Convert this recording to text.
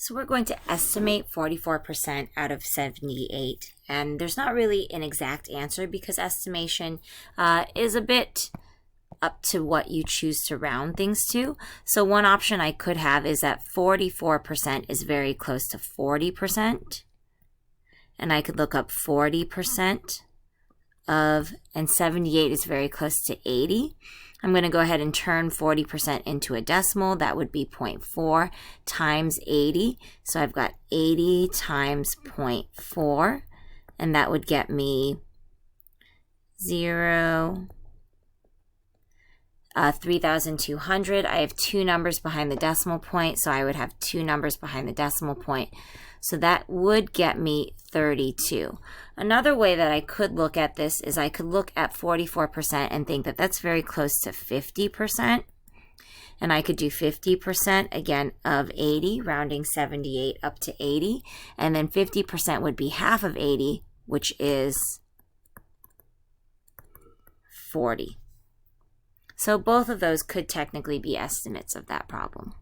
So we're going to estimate 44% out of 78. And there's not really an exact answer because estimation is a bit up to what you choose to round things to. So one option I could have is that 44% is very close to 40%. And I could look up 40% of, and 78 is very close to 80. I'm going to go ahead and turn 40% into a decimal. That would be 0.4 times 80. So I've got 80 times 0.4, and that would get me 3,200. I have two numbers behind the decimal point, so I would have two numbers behind the decimal point. So that would get me 32. Another way that I could look at this is I could look at 44% and think that that's very close to 50%. And I could do 50% again of 80, rounding 78 up to 80. And then 50% would be half of 80, which is 40. So both of those could technically be estimates of that problem.